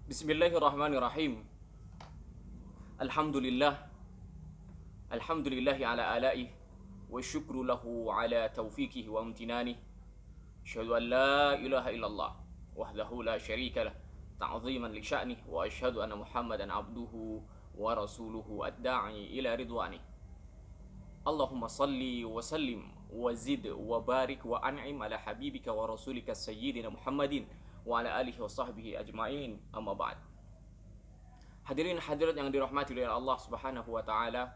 Bismillahirrahmanirrahim. Alhamdulillah. Alhamdulillahi ala alaih. Wa syukru lahu ala taufiqihi wa amtinani. Asyhadu an la ilaha illallah wahdahu la syarika lah ta'ziman li sya'nih wa asyhadu anna Muhammadan abduhu wa rasuluhu ad-da'i ila ridwani. Allahumma salli wa sallim wa zid wa barik wa an'im ala habibika wa rasulika sayyidina Muhammadin wa ala alihi wa sahbihi ajma'in, amma ba'd. Hadirin hadirat yang dirahmati oleh Allah Subhanahu wa taala,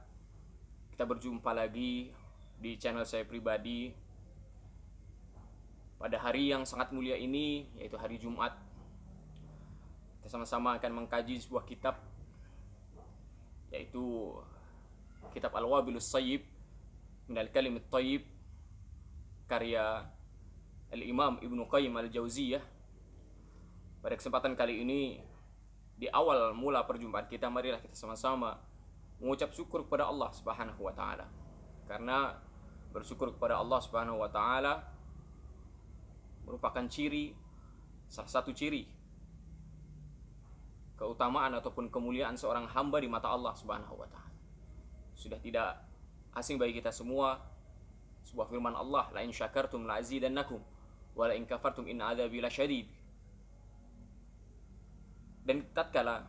kita berjumpa lagi di channel saya pribadi pada hari yang sangat mulia ini, yaitu hari Jumat. Kita sama-sama akan mengkaji sebuah kitab, yaitu kitab Al-Wabilus Sayyib Minal Kalimit Thayyib, karya Al-Imam Ibnu Qayyim Al-Jauziyah. Pada kesempatan kali ini, di awal mula perjumpaan kita, marilah kita sama-sama mengucap syukur kepada Allah Subhanahu wa taala. Karena bersyukur kepada Allah Subhanahu wa taala merupakan salah satu ciri keutamaan ataupun kemuliaan seorang hamba di mata Allah Subhanahu wa taala. Sudah tidak asing bagi kita semua sebuah firman Allah, la in syakartum la azidannakum wa la in kafartum inna adzabi lasyadid. Dan tatkala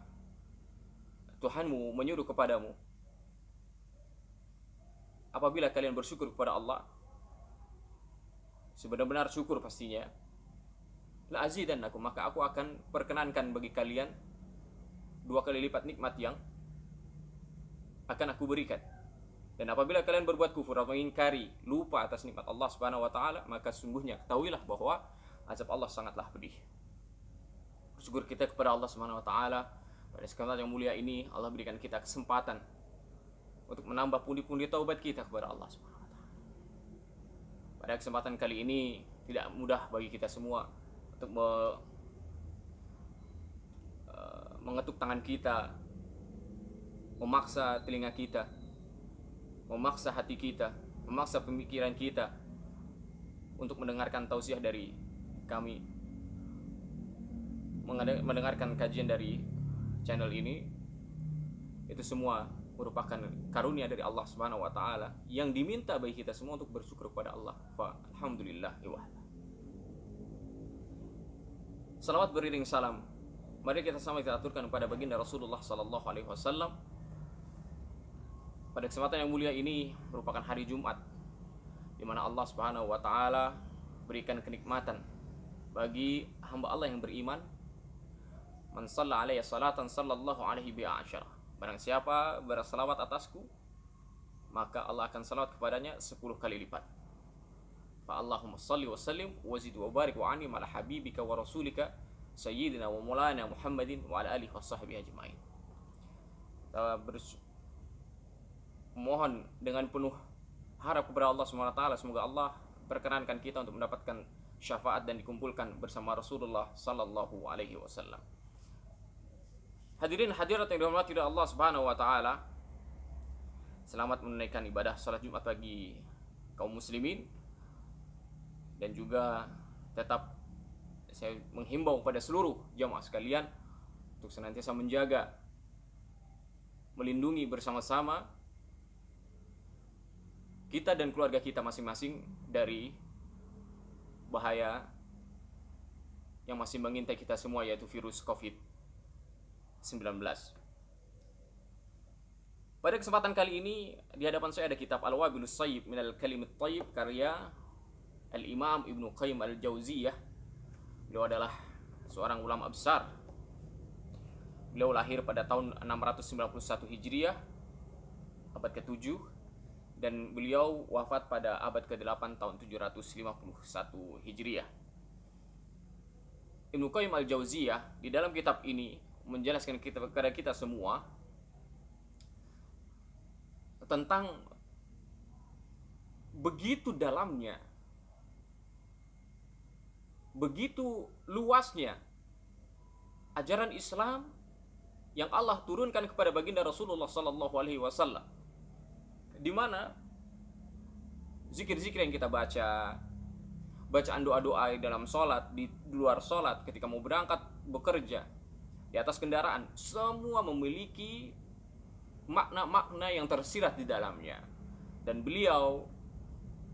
Tuhanmu menyuruh kepadamu, apabila kalian bersyukur kepada Allah sebenar-benar syukur pastinya, la azidannakum, maka aku akan perkenankan bagi kalian 2 kali lipat nikmat yang akan aku berikan. Dan apabila kalian berbuat kufur atau mengingkari, lupa atas nikmat Allah Subhanahu wa taala, maka sungguhnya ketahuilah bahwa azab Allah sangatlah pedih. Bersyukur kita kepada Allah Subhanahu wa taala. Pada kesempatan yang mulia ini, Allah berikan kita kesempatan untuk menambah pundi-pundi taubat kita kepada Allah Subhanahu wa taala. Pada kesempatan kali ini tidak mudah bagi kita semua untuk mengetuk tangan kita, memaksa telinga kita, memaksa hati kita, memaksa pemikiran kita untuk mendengarkan tausiah dari kami, mendengarkan kajian dari channel ini. Itu semua merupakan karunia dari Allah Subhanahu wa taala yang diminta bagi kita semua untuk bersyukur kepada Allah. Fa alhamdulillah wa salawat beriring salam, mari kita sama kita aturkan kepada baginda Rasulullah sallallahu alaihi wasallam. Pada kesempatan yang mulia ini merupakan hari Jumat, di mana Allah Subhanahu wa taala berikan kenikmatan bagi hamba Allah yang beriman. Man shalla alaihi salatan sallallahu alaihi bi asyara. Barang siapa bersalawat atasku, maka Allah akan salawat kepadanya 10 kali lipat. Fa Allahumma shalli wa sallim wa zid wa barik wa an'im ala habibika wa rasulika sayyidina wa maulana Muhammadin wa ala alihi washabbihi ajmain. Mohon dengan penuh harap kepada Allah Subhanahu wa taala, semoga Allah perkenankan kita untuk mendapatkan syafaat dan dikumpulkan bersama Rasulullah sallallahu alaihi wasallam. Hadirin hadirat yang dirahmati oleh Allah Subhanahu wa taala, selamat menunaikan ibadah salat Jumat bagi kaum muslimin. Dan juga tetap saya menghimbau kepada seluruh jamaah sekalian untuk senantiasa menjaga, melindungi bersama-sama kita dan keluarga kita masing-masing dari bahaya yang masih mengintai kita semua, yaitu virus COVID-19. Pada kesempatan kali ini, di hadapan saya ada kitab Al-Wabilus Sayyib Minal Kalimit Thayyib, karya Al-Imam Ibnu Qayyim Al-Jauziyah. Beliau adalah seorang ulama besar. Beliau lahir pada tahun 691 Hijriah, abad ke-7, dan beliau wafat pada abad ke-8 tahun 751 Hijriah. Ibnu Qayyim Al-Jauziyah di dalam kitab ini menjelaskan kepada kita semua tentang begitu dalamnya, begitu luasnya ajaran Islam yang Allah turunkan kepada baginda Rasulullah sallallahu alaihi wasallam, di mana zikir-zikir yang kita baca, bacaan doa-doa dalam sholat, di luar sholat, ketika mau berangkat bekerja, di atas kendaraan, semua memiliki makna-makna yang tersirat di dalamnya. Dan beliau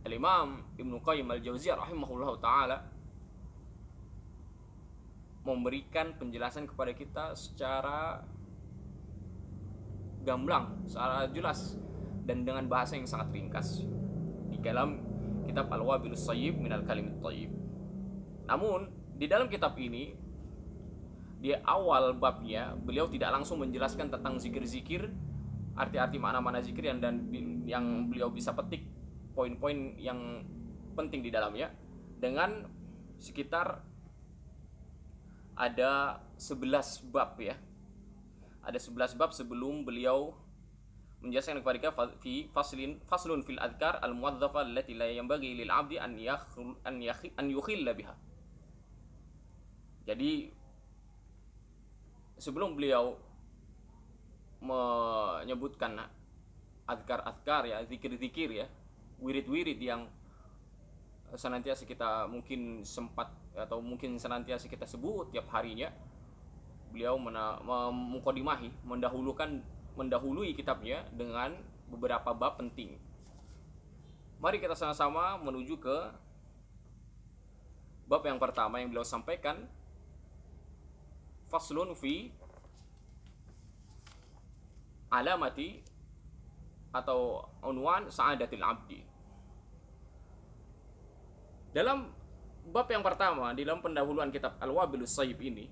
Al-Imam Ibnu Qayyim Al-Jauziyah rahimahullah ta'ala memberikan penjelasan kepada kita secara gamblang, secara jelas, dan dengan bahasa yang sangat ringkas di dalam kitab Al-Wabilus Sayyib Minal Kalimit Thayyib. Namun di dalam kitab ini, di awal babnya, beliau tidak langsung menjelaskan tentang zikir-zikir, arti-arti makna-makna zikir dan yang beliau bisa petik poin-poin yang penting di dalamnya, dengan sekitar ada 11 bab ya. Ada 11 bab sebelum beliau menjelaskan kepada kita fi faslun fil adhkar al muwadzafa allati la yanbaghi lil 'abdi an yukhilla biha. Jadi sebelum beliau menyebutkan adhkar ya, zikir-zikir ya, wirid-wirid yang senantiasa kita mungkin sempat atau mungkin senantiasa kita sebut tiap harinya, beliau mengqadimahi, mendahului kitabnya dengan beberapa bab penting. Mari kita sama-sama menuju ke bab yang pertama yang beliau sampaikan, faslun fi alamati atau unwan sa'adatil abdi. Dalam bab yang pertama, di dalam pendahuluan kitab Al-Wabilus Sayyib ini,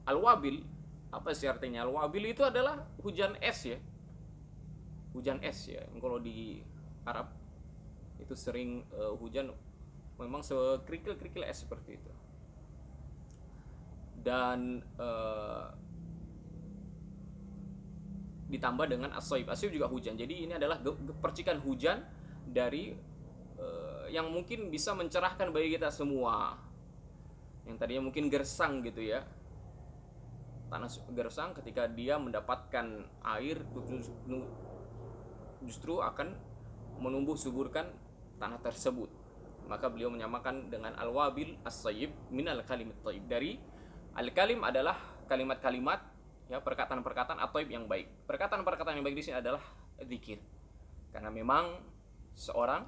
Al-Wabil, apa sih artinya? Al-Wabil itu adalah hujan es ya. Hujan es ya. Kalau di Arab itu sering hujan memang sekerikil-kerikil es seperti itu. Dan ditambah dengan as-sayyib. As-sayyib juga hujan. Jadi ini adalah percikan hujan dari yang mungkin bisa mencerahkan bagi kita semua. Yang tadinya mungkin gersang gitu ya. Tanah gersang, ketika dia mendapatkan air justru akan menumbuh suburkan tanah tersebut. Maka beliau menyamakan dengan al-wabil as-sayyib minal kalimit thayyib. Dari al-kalim adalah kalimat-kalimat ya, perkataan-perkataan at-thayyib yang baik. Perkataan-perkataan yang baik di sini adalah zikir. Karena memang seorang,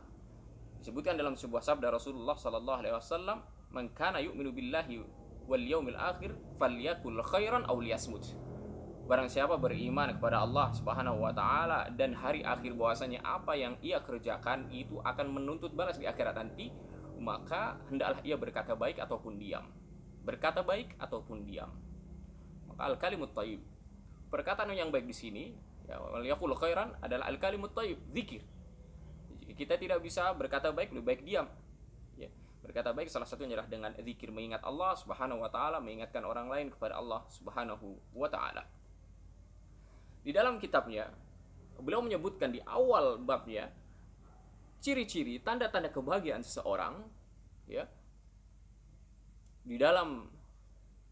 disebutkan dalam sebuah sabda Rasulullah sallallahu alaihi wasallam, "Man kana yu'minu billahi wal yaumil akhir falyakul khairan aw liyasmut." Barang siapa beriman kepada Allah Subhanahu wa taala dan hari akhir, bahwasanya apa yang ia kerjakan itu akan menuntut balas di akhirat nanti, maka hendaklah ia berkata baik ataupun diam. Berkata baik ataupun diam. Maka al-kalimut thayyib, perkataan yang baik di sini ya, wal yaqul khairan adalah al-kalimut thayyib, zikir. Kita tidak bisa berkata baik, lebih baik diam ya. Berkata baik salah satunya adalah dengan zikir, mengingat Allah Subhanahu wa taala, mengingatkan orang lain kepada Allah Subhanahu wa taala. Di dalam kitabnya beliau menyebutkan di awal babnya ciri-ciri tanda-tanda kebahagiaan seseorang ya di dalam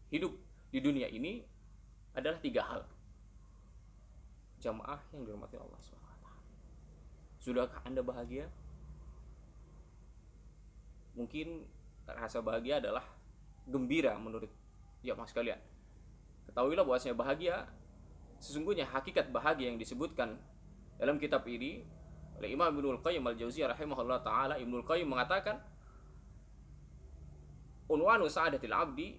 hidup di dunia ini adalah 3 hal. Jamaah yang dirahmati Allah Subhanahu. Sudahkah Anda bahagia? Mungkin rasa bahagia adalah gembira menurut jamaah sekalian. Ketahuilah bahwasanya bahagia, sesungguhnya hakikat bahagia yang disebutkan dalam kitab ini oleh Imam Ibnu Qayyim Al-Jauziyah rahimahullah taala. Ibnu Qayyim mengatakan, unwanu sa'adatil abdi,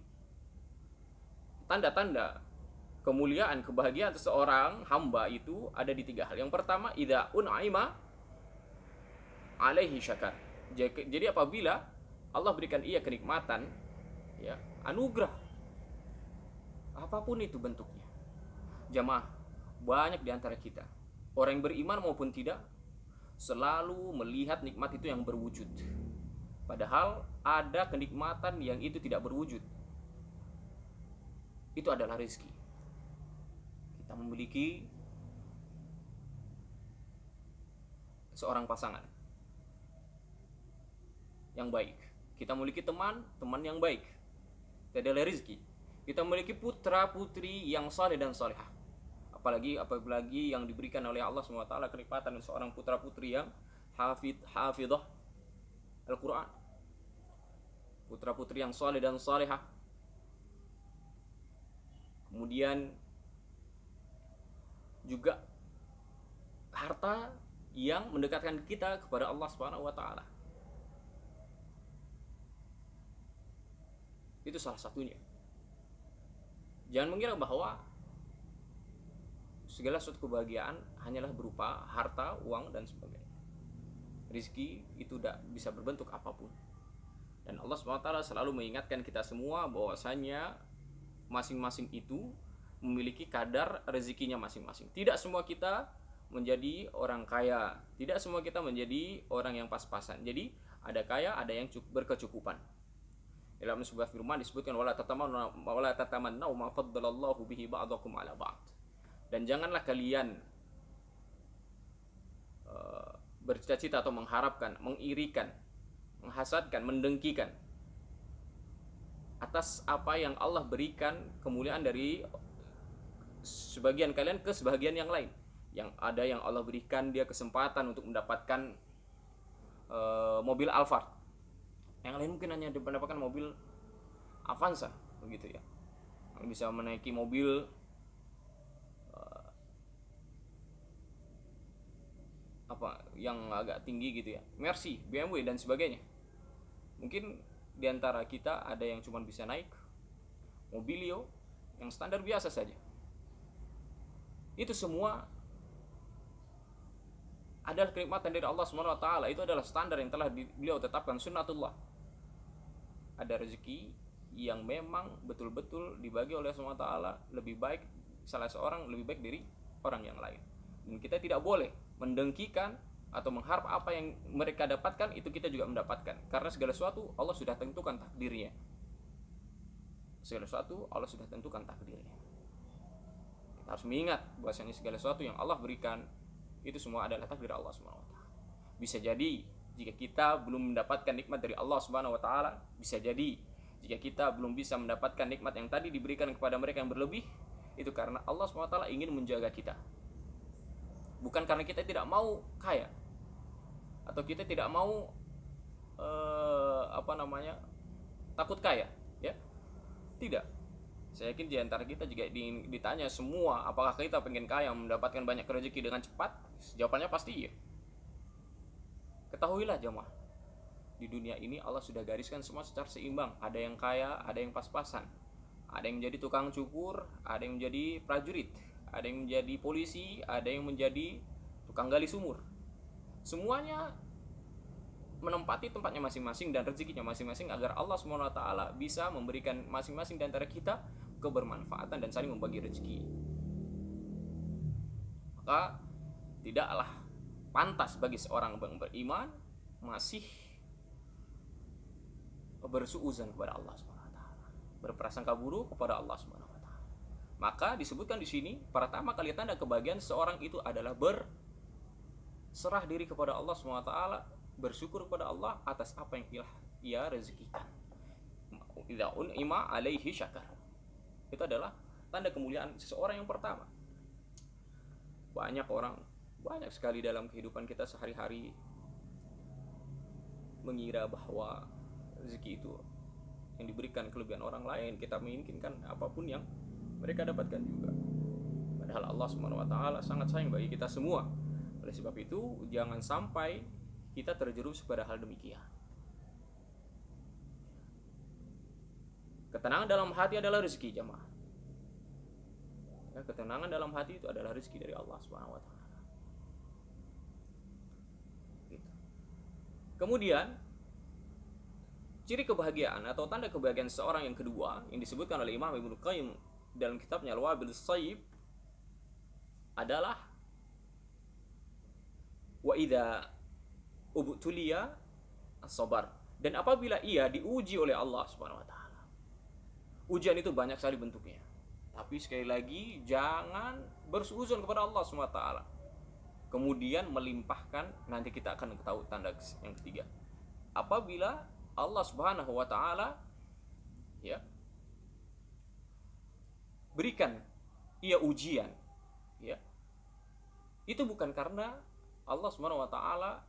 tanda-tanda kemuliaan, kebahagiaan seseorang hamba itu ada di 3 hal. Yang pertama, idza un'ima alaihi syakar. Jadi apabila Allah berikan ia kenikmatan ya, anugerah apapun itu bentuknya. Jamaah, banyak di antara kita, orang yang beriman maupun tidak, selalu melihat nikmat itu yang berwujud. Padahal ada kenikmatan yang itu tidak berwujud. Itu adalah rezeki. Kita memiliki seorang pasangan yang baik, kita memiliki teman yang baik, itu adalah rezeki. Kita memiliki putra putri yang saleh dan salihah, apalagi yang diberikan oleh Allah SWT kenikmatan seorang putra putri yang hafidhah Al-Quran, putra putri yang saleh dan salihah, kemudian juga harta yang mendekatkan kita kepada Allah Subhanahu wa taala. Itu salah satunya. Jangan mengira bahwa segala suatu kebahagiaan hanyalah berupa harta, uang, dan sebagainya. Rizki itu tidak bisa berbentuk apapun. Dan Allah SWT selalu mengingatkan kita semua bahwasanya masing-masing itu memiliki kadar rezekinya masing-masing. Tidak semua kita menjadi orang kaya, tidak semua kita menjadi orang yang pas-pasan. Jadi ada kaya, ada yang berkecukupan. Dalam sebuah firman disebutkan wala tatamannu ma faddalallahu bihi ba'dakum 'ala ba'd. Dan janganlah kalian bercita-cita atau mengharapkan, mengirikan, menghasadkan, mendengkikan atas apa yang Allah berikan kemuliaan dari sebagian kalian ke sebagian yang lain. Yang ada yang Allah berikan dia kesempatan untuk mendapatkan mobil Alphard, yang lain mungkin hanya mendapatkan mobil Avanza, begitu ya. Yang bisa menaiki mobil yang agak tinggi gitu ya, Mercy, BMW dan sebagainya. Mungkin diantara kita ada yang cuma bisa naik mobilio yang standar biasa saja. Itu semua adalah kenikmatan dari Allah SWT. Itu adalah standar yang telah beliau tetapkan, sunnatullah. Ada rezeki yang memang betul-betul dibagi oleh Allah SWT lebih baik, salah seorang lebih baik dari orang yang lain. Dan kita tidak boleh mendengkikan atau mengharap apa yang mereka dapatkan itu kita juga mendapatkan, karena segala sesuatu Allah sudah tentukan takdirnya. Segala sesuatu Allah sudah tentukan takdirnya. Kita harus mengingat bahwasanya segala sesuatu yang Allah berikan itu semua adalah takdir Allah SWT. Bisa jadi jika kita belum mendapatkan nikmat dari Allah SWT, bisa jadi jika kita belum bisa mendapatkan nikmat yang tadi diberikan kepada mereka yang berlebih, itu karena Allah SWT ingin menjaga kita. Bukan karena kita tidak mau kaya, atau kita tidak mau takut kaya, ya. Tidak. Saya yakin di antara kita jika ditanya semua apakah kita pengen kaya, mendapatkan banyak rezeki dengan cepat, jawabannya pasti iya. Ketahuilah jemaah, di dunia ini Allah sudah gariskan semua secara seimbang. Ada yang kaya, ada yang pas-pasan. Ada yang menjadi tukang cukur, ada yang menjadi prajurit, ada yang menjadi polisi, ada yang menjadi tukang gali sumur. Semuanya menempati tempatnya masing-masing dan rezekinya masing-masing agar Allah SWT bisa memberikan masing-masing di antara kita kebermanfaatan dan saling membagi rezeki. Maka tidaklah pantas bagi seorang yang beriman masih bersuuzan kepada Allah SWT, berprasangka buruk kepada Allah SWT. Maka disebutkan di sini pertama kali tanda kebahagiaan seorang itu adalah berserah diri kepada Allah SWT, bersyukur kepada Allah atas apa yang ia rezekikan. Idza un'ima alaihi syakar. Itu adalah tanda kemuliaan seseorang yang pertama. Banyak sekali dalam kehidupan kita sehari-hari mengira bahwa rezeki itu yang diberikan kelebihan orang lain, kita menginginkan apapun yang mereka dapatkan juga. Padahal Allah SWT sangat sayang bagi kita semua. Oleh sebab itu, jangan sampai kita terjerumus pada hal demikian. Ketenangan dalam hati adalah rezeki, jemaah. Ketenangan dalam hati itu adalah rezeki dari Allah SWT. Gitu. Kemudian ciri kebahagiaan atau tanda kebahagiaan seorang yang kedua yang disebutkan oleh Imam Ibnu Qayyim dalam kitabnya Al-Wabil Shayyib adalah wa idza ubtuliya as-sabar. Dan apabila ia diuji oleh Allah Subhanahu wa taala. Ujian itu banyak sekali bentuknya. Tapi sekali lagi jangan bersuuzon kepada Allah Subhanahu wa taala. Kemudian melimpahkan, nanti kita akan tahu tanda yang ketiga. Apabila Allah Subhanahu wa taala ya berikan ia ujian, ya. Itu bukan karena Allah Subhanahu wa taala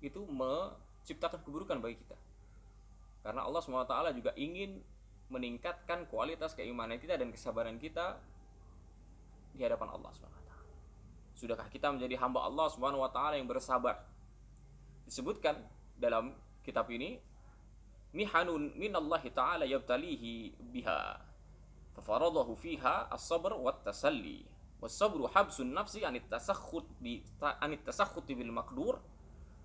itu menciptakan keburukan bagi kita. Karena Allah Subhanahu wa taala juga ingin meningkatkan kualitas keimanan kita dan kesabaran kita di hadapan Allah Subhanahu wa taala. Sudahkah kita menjadi hamba Allah Subhanahu wa taala yang bersabar? Disebutkan dalam kitab ini, mihanun minallahi ta'ala yabtalihi biha fafaradahu fiha as-sabr wat tasalli was-sabru habsun nafsi anit tasakhut bil maqdur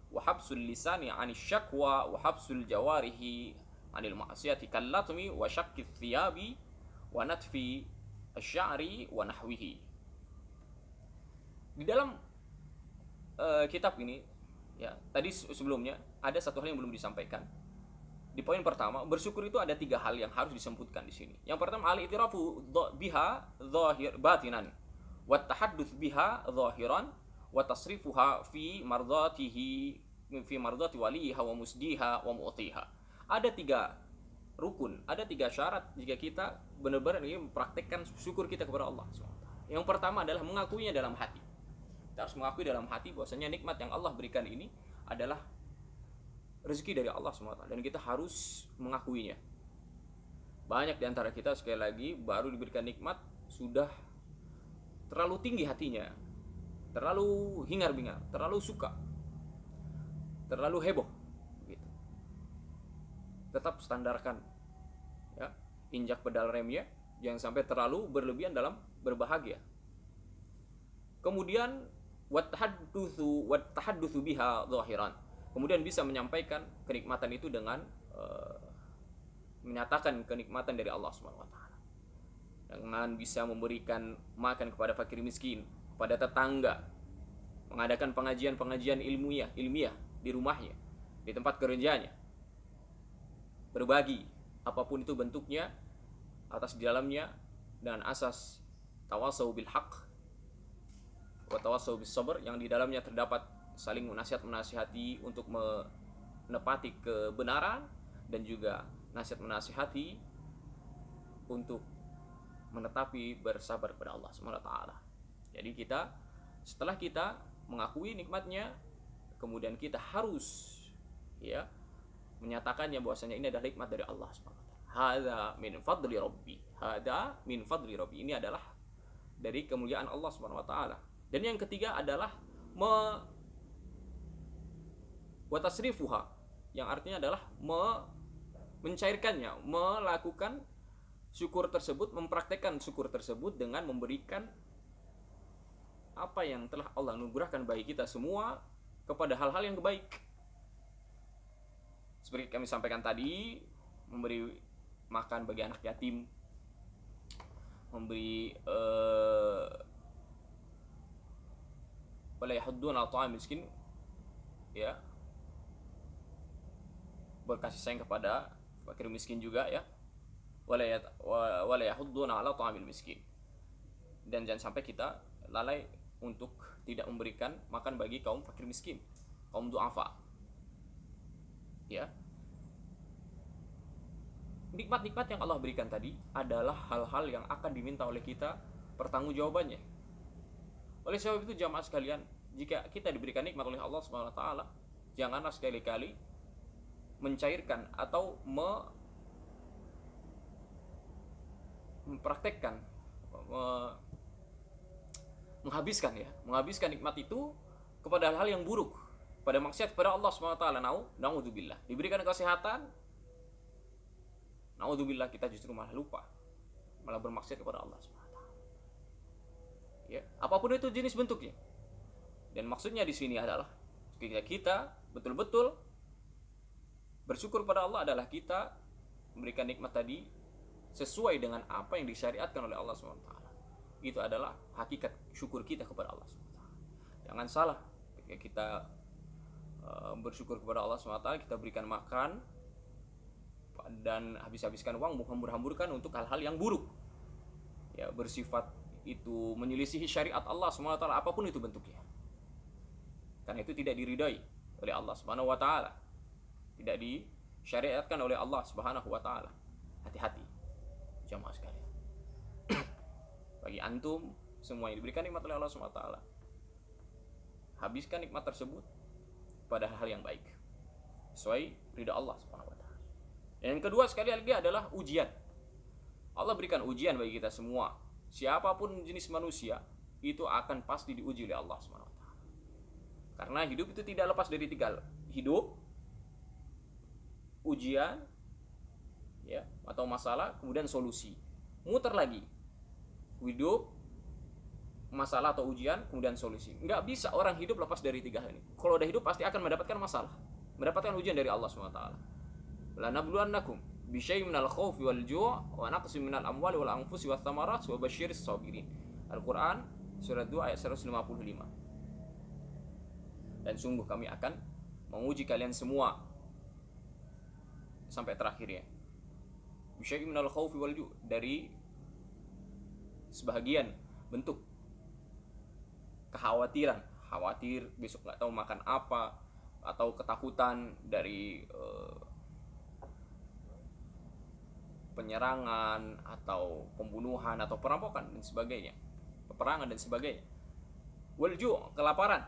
wa habsul lisani anis syakwa wa habsul jawarihi anil ma'siyati kallatmi wa syakki thiyabi wa natfi asy-sya'ri wa nahwihi. Di dalam kitab ini ya, tadi sebelumnya ada satu hal yang belum disampaikan. Di poin pertama, bersyukur itu ada 3 hal yang harus disebutkan di sini. Yang pertama, al-i'tirafu biha zahir batinan, wa tahadduts biha zahiran, wa tasrifuha fi mardati waliha wa musdiha wa mu'tiha. Ada 3 rukun, ada 3 syarat jika kita benar-benar ingin mempraktekkan syukur kita kepada Allah SWT. Yang pertama adalah mengakuinya dalam hati. Kita harus mengakui dalam hati bahwasanya nikmat yang Allah berikan ini adalah rezeki dari Allah SWT, dan kita harus mengakuinya. Banyak di antara kita sekali lagi baru diberikan nikmat sudah terlalu tinggi hatinya, terlalu hingar-bingar, terlalu suka, terlalu heboh gitu. Tetap standarkan ya, injak pedal remnya, jangan sampai terlalu berlebihan dalam berbahagia. Kemudian wat tahaddusu biha zahiran, kemudian bisa menyampaikan kenikmatan itu dengan menyatakan kenikmatan dari Allah Subhanahu wa taala. Dengan bisa memberikan makan kepada fakir miskin, kepada tetangga, mengadakan pengajian-pengajian ilmiah di rumahnya, di tempat kerjanya. Berbagi apapun itu bentuknya atas di dalamnya dengan asas tawasau bil haq wa tawasau bis sabr, yang di dalamnya terdapat saling menasihati untuk menepati kebenaran, dan juga menasihati untuk menetapi bersabar kepada Allah SWT. Jadi kita, setelah kita mengakui nikmatnya, kemudian kita harus ya menyatakannya bahwasanya ini adalah nikmat dari Allah SWT. Hadza min fadli rabbi. Hadza min fadli rabbi. Ini adalah dari kemuliaan Allah SWT. Dan yang ketiga adalah wa tasrifuha, yang artinya adalah mencairkannya, melakukan syukur tersebut, mempraktekkan syukur tersebut dengan memberikan apa yang telah Allah anugerahkan bagi kita semua kepada hal-hal yang baik. Seperti kami sampaikan tadi, memberi makan bagi anak yatim, memberi wala yahudduna ala ta'am miskin, ya, berkasih sayang kepada fakir miskin juga ya, wala yahudduna ala ta'amil miskin. Dan jangan sampai kita lalai untuk tidak memberikan makan bagi kaum fakir miskin, kaum du'afa ya. Nikmat-nikmat yang Allah berikan tadi adalah hal-hal yang akan diminta oleh kita pertanggungjawabannya. Oleh sebab itu jamaah sekalian, jika kita diberikan nikmat oleh Allah Subhanahu wa taala, janganlah sekali-kali mencairkan atau mempraktekkan, menghabiskan nikmat itu kepada hal-hal yang buruk, pada maksiat kepada Allah Subhanahu wa taala. Naudzubillah. Diberikan kesehatan, naudzubillah, kita justru malah lupa, malah bermaksiat kepada Allah Subhanahu wa taala. Ya, apapun itu jenis bentuknya. Dan maksudnya di sini adalah ketika kita betul-betul bersyukur pada Allah adalah kita memberikan nikmat tadi sesuai dengan apa yang disyariatkan oleh Allah SWT. Itu adalah hakikat syukur kita kepada Allah SWT. Jangan salah, ketika kita bersyukur kepada Allah SWT, kita berikan makan dan habis-habiskan uang, menghambur-hamburkan untuk hal-hal yang buruk, ya, bersifat itu menyelisihi syariat Allah SWT, apapun itu bentuknya. Karena itu tidak diridai oleh Allah Subhanahu wa taala, tidak disyariatkan oleh Allah Subhanahu wa taala. Hati-hati jamaah sekalian. Bagi antum semua yang diberikan nikmat oleh Allah Subhanahu wa taala, habiskan nikmat tersebut pada hal yang baik sesuai ridha Allah Subhanahu wa taala. Yang kedua sekali lagi adalah ujian. Allah berikan ujian bagi kita semua. Siapapun jenis manusia itu akan pasti diuji oleh Allah SWT. Karena hidup itu tidak lepas dari tiga: hidup, ujian, ya, atau masalah, kemudian solusi. Muter lagi, hidup, masalah atau ujian, kemudian solusi. Nggak bisa orang hidup lepas dari tiga hal ini. Kalau udah hidup pasti akan mendapatkan masalah, mendapatkan ujian dari Allah SWT. Lanabluwannakum bisyai'in minal khaufi wal ju' wa naqsin minal amwali wal anfusi wath thamarat wa basyiris sabirin. Al-Qur'an surat 2 ayat 155. Dan sungguh kami akan menguji kalian semua sampai terakhirnya. Bisyai'in minal khaufi wal ju', dari sebahagian bentuk kekhawatiran, khawatir besok nggak tahu makan apa, atau ketakutan dari penyerangan atau pembunuhan atau perampokan dan sebagainya, peperangan dan sebagainya. Walju, kelaparan,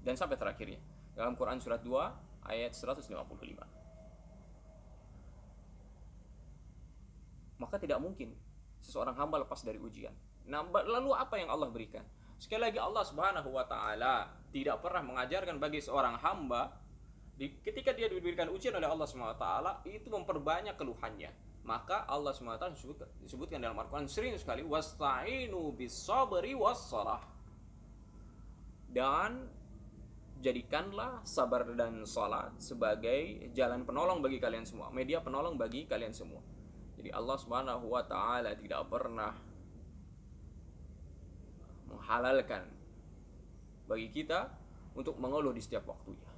dan sampai terakhirnya dalam Quran surat 2 ayat 155. Maka tidak mungkin seseorang hamba lepas dari ujian. Nah, lalu apa yang Allah berikan? Sekali lagi, Allah Subhanahu wa taala tidak pernah mengajarkan bagi seorang hamba ketika dia diberikan ujian oleh Allah Subhanahu wa taala itu memperbanyak keluhannya. Maka Allah SWT disebutkan dalam Al-Quran sering sekali, wasta'inu bis-sabri was-salah, dan jadikanlah sabar dan salat sebagai jalan penolong bagi kalian semua, media penolong bagi kalian semua. Jadi Allah Subhanahu wa taala tidak pernah menghalalkan bagi kita untuk mengeluh di setiap waktunya.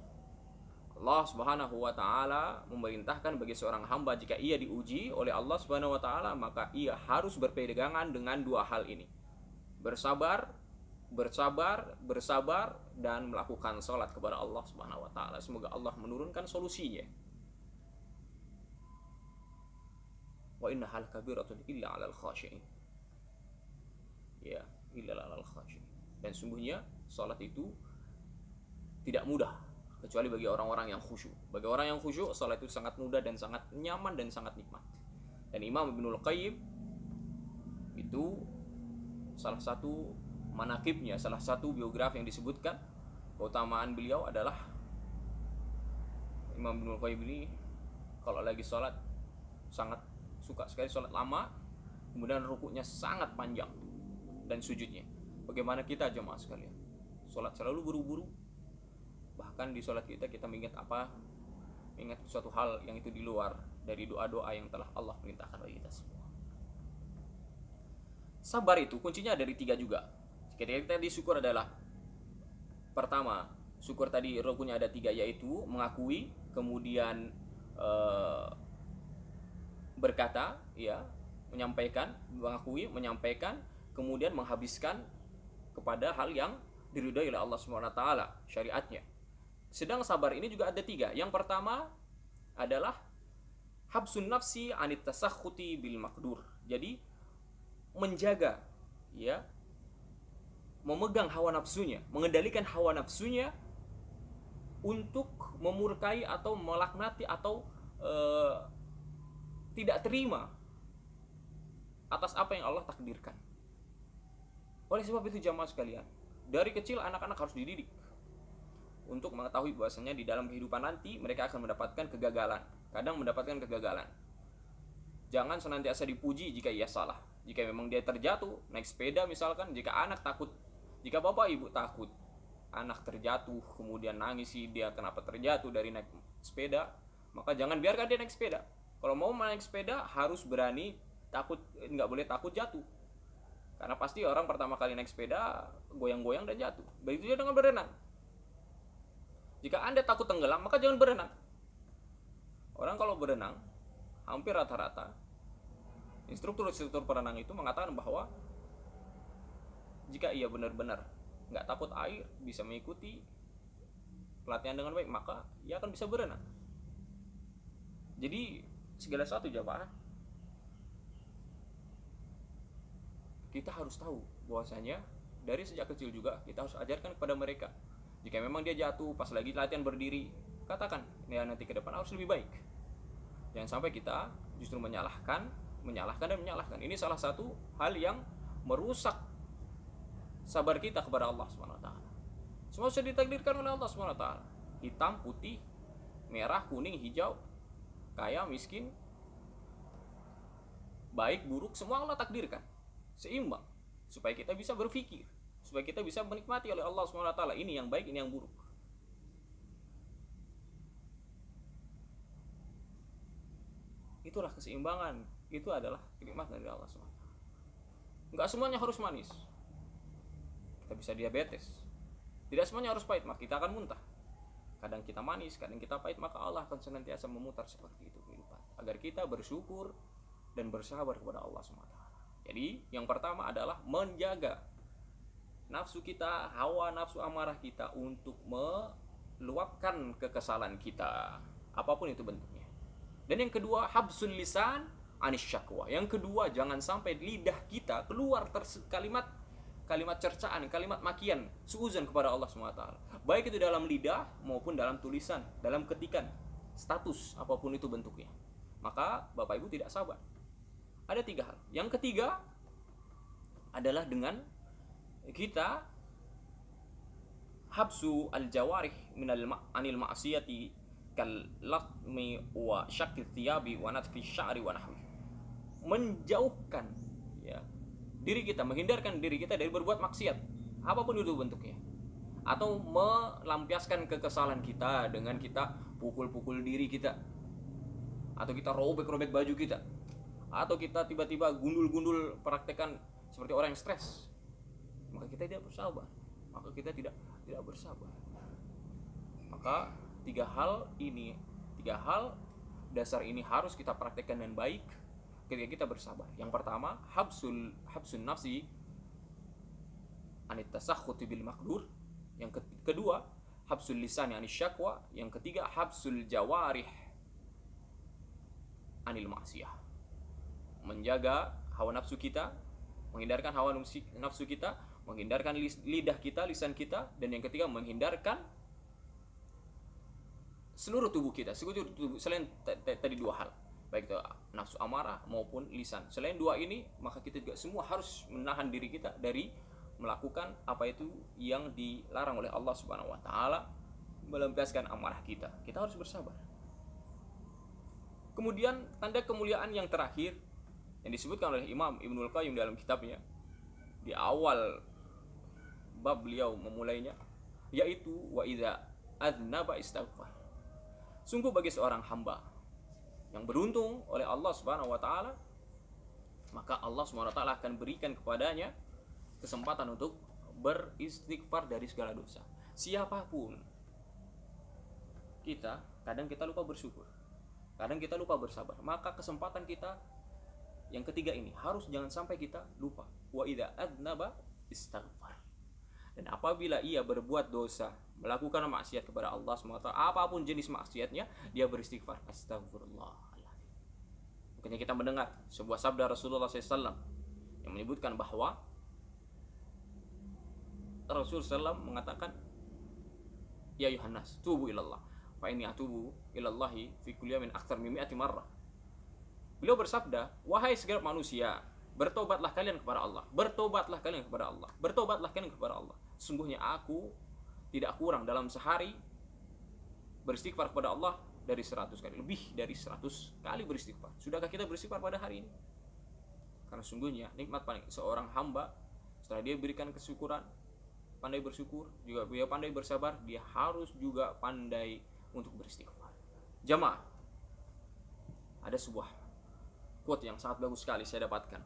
Allah Subhanahu wa taala memerintahkan bagi seorang hamba jika ia diuji oleh Allah Subhanahu wa taala, maka ia harus berpegangan dengan dua hal ini: bersabar, dan melakukan salat kepada Allah Subhanahu wa taala. Semoga Allah menurunkan solusinya. Wa innaha lakabiratun illa 'alal khashi'in. Ya, illa 'alal khashi'in. Dan sungguhnya salat itu tidak mudah kecuali bagi orang-orang yang khusyuk. Bagi orang yang khusyuk, salat itu sangat mudah dan sangat nyaman dan sangat nikmat. Dan Imam Ibnul Qayyim itu salah satu manaqibnya, salah satu biografi yang disebutkan keutamaan beliau adalah Imam Ibnul Qayyim ini kalau lagi salat sangat suka sekali salat lama, kemudian rukuknya sangat panjang dan sujudnya. Bagaimana kita jemaah sekalian? Salat selalu buru-buru. Bahkan di sholat kita mengingat apa? Ingat suatu hal yang itu di luar dari doa-doa yang telah Allah perintahkan bagi kita semua. Sabar itu kuncinya dari tiga juga. Ketika kita disyukur adalah pertama, syukur tadi rukunnya ada tiga, yaitu mengakui, kemudian berkata, ya, menyampaikan, mengakui, menyampaikan, kemudian menghabiskan kepada hal yang diridhai oleh Allah SWT, syariatnya. Sedang sabar ini juga ada tiga. Yang pertama adalah habsun nafsi anit tasakhuti bil maqdur. Jadi menjaga, ya, memegang hawa nafsunya, mengendalikan hawa nafsunya untuk memurkai atau melaknati atau tidak terima atas apa yang Allah takdirkan. Oleh sebab itu jamaah sekalian, dari kecil anak-anak harus dididik untuk mengetahui bahwasanya di dalam kehidupan nanti mereka akan mendapatkan kegagalan, kadang mendapatkan kegagalan. Jangan senantiasa dipuji jika ia salah. Jika memang dia terjatuh naik sepeda misalkan, jika anak takut, jika bapak ibu takut anak terjatuh kemudian nangis dia kenapa terjatuh dari naik sepeda, maka jangan biarkan dia naik sepeda. Kalau mau naik sepeda harus berani, takut, nggak boleh takut jatuh. Karena pasti orang pertama kali naik sepeda goyang-goyang dan jatuh. Begitu juga dengan berenang. Jika Anda takut tenggelam, maka jangan berenang. Orang kalau berenang, hampir rata-rata instruktur perenang itu mengatakan bahwa jika ia benar-benar nggak takut air, bisa mengikuti pelatihan dengan baik, maka ia akan bisa berenang. Jadi segala sesuatu jamaah, kita harus tahu bahwasanya dari sejak kecil juga kita harus ajarkan kepada mereka. Jika memang dia jatuh pas lagi latihan berdiri, katakan, ya nanti ke depan harus lebih baik. Jangan sampai kita justru menyalahkan menyalahkan dan menyalahkan. Ini salah satu hal yang merusak sabar kita kepada Allah Subhanahu wa taala. Semua sudah ditakdirkan oleh Allah Subhanahu wa taala. Hitam, putih, merah, kuning, hijau, kaya, miskin, baik, buruk, semua Allah takdirkan seimbang supaya kita bisa berpikir, supaya kita bisa menikmati oleh Allah Subhanahu wa taala, ini yang baik, ini yang buruk. Itulah keseimbangan, itu adalah kenikmatan dari Allah Subhanahu wa taala. Enggak semuanya harus manis. Kita bisa diabetes. Tidak semuanya harus pahit, maka kita akan muntah. Kadang kita manis, kadang kita pahit, maka Allah akan senantiasa memutar seperti itu kehidupan, agar kita bersyukur dan bersabar kepada Allah SWT. Jadi yang pertama adalah menjaga nafsu kita, hawa nafsu amarah kita untuk meluapkan kekesalan kita, apapun itu bentuknya. Dan yang kedua, habsul lisan anis syakwa. Yang kedua, jangan sampai lidah kita keluar kalimat cercaan, kalimat makian, suuzon kepada Allah SWT. Baik itu dalam lidah maupun dalam tulisan, dalam ketikan, status, apapun itu bentuknya. Maka Bapak Ibu tidak sabar. Ada 3 hal. Yang ketiga adalah dengan kita habsu al-jawarih anil ma'siyati kal latmi wa syakki thiyabi wa natfi sya'ri wa nahwi. Menjauhkan ya diri kita, menghindarkan diri kita dari berbuat maksiat apapun itu bentuknya, atau melampiaskan kekesalan kita dengan kita pukul-pukul diri kita, atau kita robek-robek baju kita, atau kita tiba-tiba gundul-gundul praktekan seperti orang yang stres. Maka kita tidak bersabar, maka kita tidak bersabar. Maka 3 hal dasar ini harus kita praktekkan dengan baik ketika kita bersabar. Yang pertama, habsun nafsi anit tasakhuti bil maqdur. Yang kedua, habsul lisani anis syakwa. Yang ketiga, habsul jawarih anil maksiyah. Menjaga hawa nafsu kita, menghindarkan hawa nafsu kita, menghindarkan lidah kita, lisan kita, dan yang ketiga menghindarkan seluruh tubuh kita, selain tadi 2 hal, baik itu nafsu amarah maupun lisan. Selain 2 ini, maka kita juga semua harus menahan diri kita dari melakukan apa itu yang dilarang oleh Allah Subhanahu wa taala, melampiaskan amarah kita. Kita harus bersabar. Kemudian tanda kemuliaan yang terakhir yang disebutkan oleh Imam Ibnul Qayyim dalam kitabnya di awal bab beliau memulainya, yaitu wa idza adznaba istaghfar. Sungguh bagi seorang hamba yang beruntung oleh Allah Subhanahu wa taala, maka Allah Subhanahu wa taala akan berikan kepadanya kesempatan untuk beristighfar dari segala dosa. Siapapun kita, kadang kita lupa bersyukur, kadang kita lupa bersabar. Maka kesempatan kita yang ketiga ini harus jangan sampai kita lupa. Wa idza adznaba istaghfar. Dan apabila ia berbuat dosa, melakukan maksiat kepada Allah SWT, apapun jenis maksiatnya, dia beristighfar. Astagfirullahaladzim. Makanya kita mendengar sebuah sabda Rasulullah SAW yang menyebutkan bahwa Rasulullah SAW mengatakan, ya Yohanes, tubu ilallah, fa inni atubu ilallahi fi kulli yawmin aktsar min 100 marrah. Beliau bersabda, wahai segenap manusia, bertobatlah kalian kepada Allah, bertobatlah kalian kepada Allah, bertobatlah kalian kepada Allah. Sungguhnya aku tidak kurang dalam sehari beristighfar kepada Allah dari 100 kali, lebih dari 100 kali beristighfar. Sudahkah kita beristighfar pada hari ini? Karena sungguhnya nikmat paling seorang hamba setelah dia berikan kesyukuran, pandai bersyukur, juga dia pandai bersabar, dia harus juga pandai untuk beristighfar. Jamaah, ada sebuah quote yang sangat bagus sekali saya dapatkan.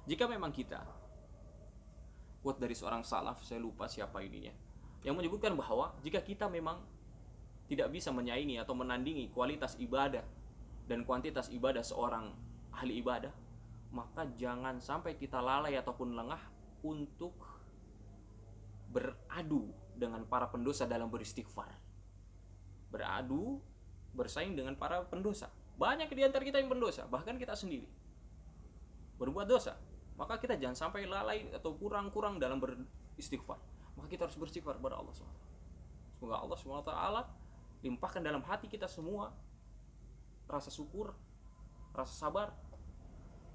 Jika memang kita, quote dari seorang salaf, saya lupa siapa ininya, yang menyebutkan bahwa jika kita memang tidak bisa menyaingi atau menandingi kualitas ibadah dan kuantitas ibadah seorang ahli ibadah, maka jangan sampai kita lalai ataupun lengah untuk beradu dengan para pendosa dalam beristighfar. Beradu, bersaing dengan para pendosa. Banyak di antara kita yang pendosa, bahkan kita sendiri berbuat dosa. Maka kita jangan sampai lalai atau kurang-kurang dalam beristighfar. Maka kita harus beristighfar kepada Allah SWT. Semoga Allah SWT limpahkan dalam hati kita semua rasa syukur, rasa sabar,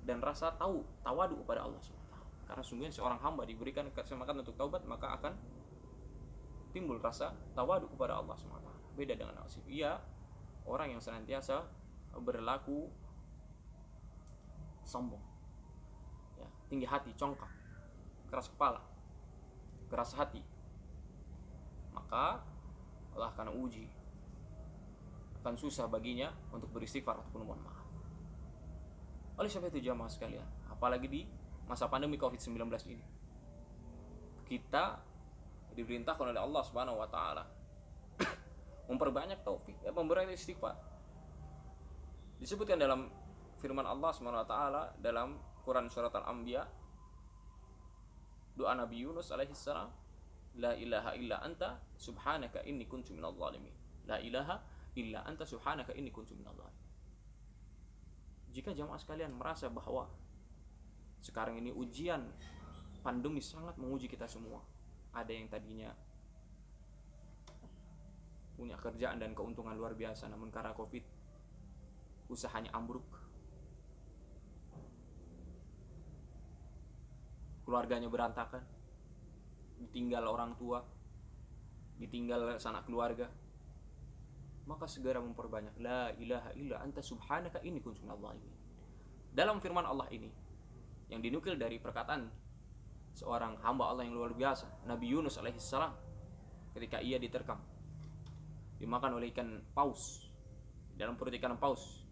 dan rasa tawadu kepada Allah SWT. Karena sungguhnya seorang hamba diberikan kesempatan untuk taubat, maka akan timbul rasa tawadu kepada Allah SWT. Beda dengan nasib orang yang senantiasa berlaku sombong, ya, tinggi hati, congkak, keras kepala, keras hati, maka Allah akan uji, akan susah baginya untuk beristighfar ataupun mohon maaf. Oleh sebab itu jamaah sekalian, apalagi di masa pandemi COVID-19 ini, kita diperintahkan oleh Allah Subhanahu wa taala memperbanyak taufik, memperbanyak istighfar. Disebutkan dalam firman Allah Subhanahu wa taala dalam Quran surat Al-Anbiya, doa Nabi Yunus alaihi salam, la ilaha illa anta subhanaka inni kuntu minadh dhalimin. La ilaha illa anta subhanaka inni kuntu minadh dhalimin. Jika jamaah sekalian merasa bahwa sekarang ini ujian pandemi sangat menguji kita semua, ada yang tadinya punya kerjaan dan keuntungan luar biasa, namun karena COVID usahanya ambruk, keluarganya berantakan, ditinggal orang tua, ditinggal sanak keluarga, maka segera memperbanyak la ilaha illa anta subhanaka inni kuntu minadh dhalimin. Dalam firman Allah ini yang dinukil dari perkataan seorang hamba Allah yang luar biasa, Nabi Yunus alaihi salam, ketika ia diterkam, dimakan oleh ikan paus, dalam perut ikan paus,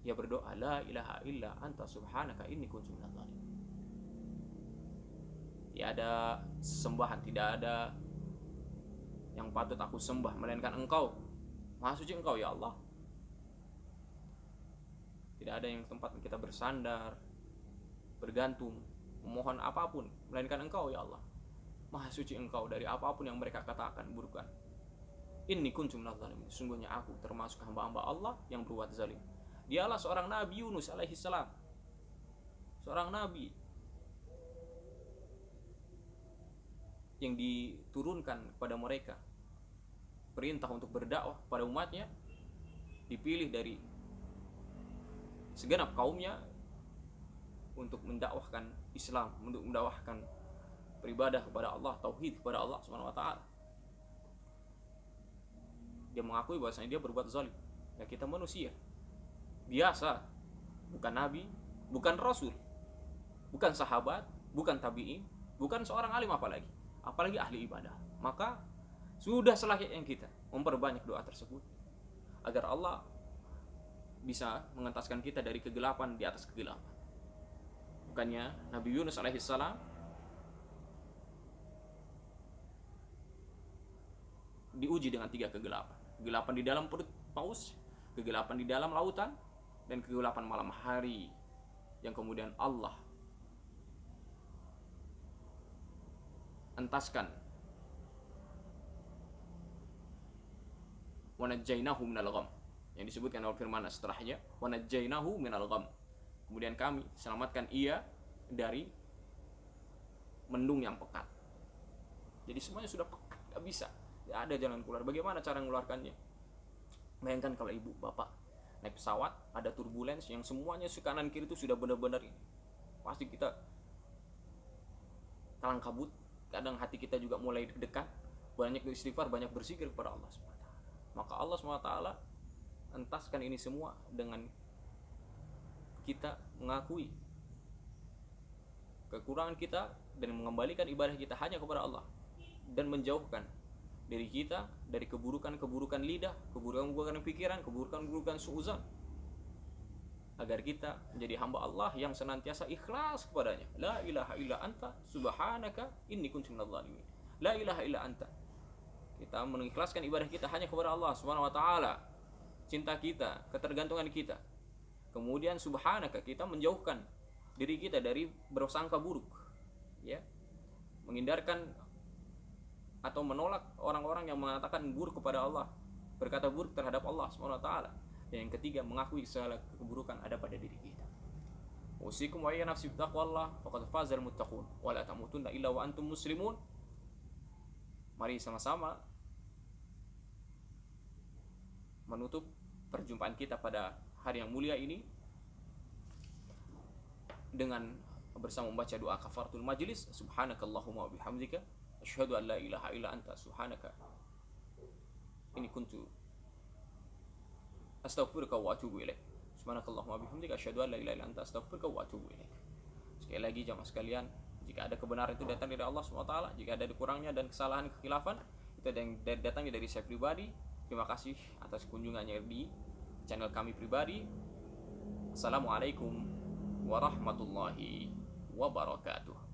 ia berdoa la ilaha illa anta subhanaka inni kuntu minadh dhalimin. Tiada sembahan, tidak ada yang patut aku sembah melainkan Engkau, Maha suci Engkau ya Allah. Tidak ada yang tempat kita bersandar, bergantung, memohon apapun melainkan Engkau ya Allah. Maha suci Engkau dari apapun yang mereka katakan burukan. Inni kuntu minadh dhalimin, sungguhnya aku termasuk hamba-hamba Allah yang berbuat zalim. Dialah seorang Nabi Yunus alaihi salam, seorang nabi yang diturunkan kepada mereka perintah untuk berdakwah pada umatnya, dipilih dari segenap kaumnya untuk mendakwahkan Islam, untuk mendakwahkan beribadah kepada Allah, tauhid kepada Allah Subhanahu wa taala. Dia mengakui bahwasanya dia berbuat zalim. Ya, kita manusia biasa, bukan nabi, bukan rasul, bukan sahabat, bukan tabi'in, bukan seorang alim apalagi ahli ibadah. Maka sudah selayaknya kita memperbanyak doa tersebut agar Allah bisa mengentaskan kita dari kegelapan di atas kegelapan. Bukannya Nabi Yunus alaihissalam diuji dengan 3 kegelapan. Kegelapan di dalam perut paus, kegelapan di dalam lautan, dan kegelapan malam hari, yang kemudian Allah entaskan. Wa najjaynahu minal gham, yang disebutkan dalam firman setelahnya, wa najjaynahu minal gham, kemudian kami selamatkan ia dari mendung yang pekat. Jadi semuanya sudah pekat, gak bisa, gak ada jalan keluar. Bagaimana cara mengeluarkannya? Bayangkan kalau ibu bapak naik pesawat, ada turbulence yang semuanya kanan kiri itu sudah benar-benar ini, pasti kita kalang kabut. Kadang hati kita juga mulai deg-degan. Banyak istighfar, banyak berzikir kepada Allah SWT. Maka Allah SWT entaskan ini semua dengan kita mengakui kekurangan kita dan mengembalikan ibadah kita hanya kepada Allah, dan menjauhkan diri kita dari keburukan-keburukan lidah, keburukan-keburukan pikiran, keburukan-keburukan suuzon, agar kita menjadi hamba Allah yang senantiasa ikhlas kepadanya. La ilaha illa anta subhanaka inni kuntu minadh dhalimin. La ilaha illa anta, kita mengikhlaskan ibadah kita hanya kepada Allah Subhanahu wa taala, cinta kita, ketergantungan kita. Kemudian subhanaka, kita menjauhkan diri kita dari bersangka buruk, ya, menghindarkan atau menolak orang-orang yang mengatakan buruk kepada Allah, berkata buruk terhadap Allah Subhanahu wa taala. Dan yang ketiga, mengakui segala keburukan ada pada diri kita. Usikum wa ya nafsi bittaqwallah faqad fazal muttaqun wa la tamutunna illa wa antum muslimun. Mari sama-sama menutup perjumpaan kita pada hari yang mulia ini dengan bersama membaca doa kafaratul majlis, subhanakallahumma wa bihamdika asyhadu an la ilaha illa anta subhanaka inni kuntu astaghfiruka wa atubu ilaik. Subhanakallahumma wa bihamdika asyhadu an la ilaha illa anta astaghfiruka wa atubu ilaik. Sekali lagi jamaah sekalian, jika ada kebenaran itu datang dari Allah SWT, jika ada kurangnya dan kesalahan kekhilafan itu yang datangnya dari saya pribadi. Terima kasih atas kunjungannya di channel kami pribadi. Assalamualaikum warahmatullahi wabarakatuh.